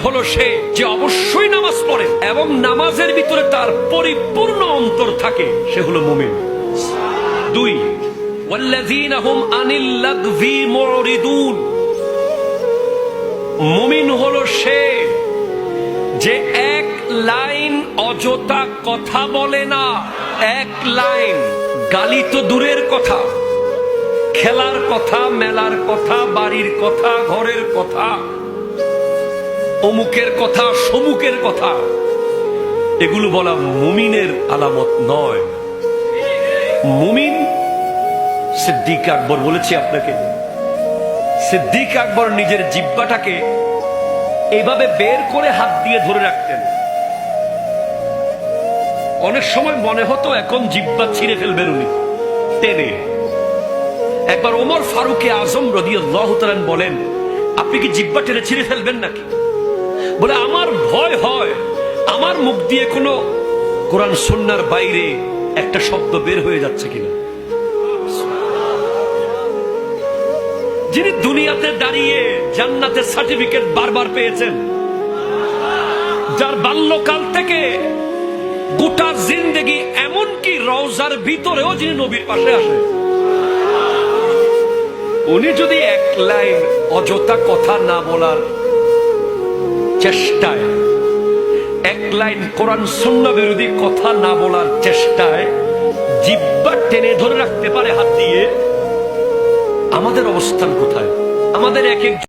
হলো সে যে অবশ্যই নামাজ পড়ে এবং নামাজের ভিতরে তার পরিপূর্ণ অন্তর থাকে, সে হলো মুমিন। 2, ওয়াল্লাযীনা হুম আনিল লাগভি মুরিদুন। মুমিন হলো সে যে এক লাইন অযথা কথা বলে না। এক লাইন গালি তো দূরের কথা, খেলার কথা, মেলার কথা, বাড়ির কথা, ঘরের কথা, অমুকের কথা, সমুকের কথা, এগুলো বলা মুমিনের আলামত নয়। মুমিন, সিদ্দিক আকবর বলেছি আপনাকে, সিদ্দিক আকবর নিজের জিহ্বাটাকে এইভাবে বের করে হাত দিয়ে ধরে রাখতেন। অনেক সময় মনে হতো এখন জিহ্বা ছিঁড়ে ফেলবেন উনি টেনে। একবার ওমর ফারুকে আজম রাদিয়াল্লাহু তাআলা বলেন, আপনি কি জিহ্বা টেনে ছিঁড়ে ফেলবেন নাকি? বলে, আমার ভয় হয় আমার মুখ দিয়ে কোনো কোরআন সুন্নাহর বাইরে একটা শব্দ বের হয়ে যাচ্ছে কিনা। যিনি দুনিয়াতে দাঁড়িয়ে জান্নাতের সার্টিফিকেট বারবার পেয়েছেন, যার বাল্যকাল থেকে গোটা জিন্দেগি, এমনকি রওজার ভিতরেও যিনি নবীর পাশে আসে, উনি যদি এক লাইন অযথা কথা না বলার চেষ্টায়, এক লাইন কোরআন সুন্নাহ বিরোধী কথা না বলার চেষ্টায় জিহ্বা টেনে ধরে রাখতে পারে হাত দিয়ে, আমাদের অবস্থান কোথায়? আমাদের এক এক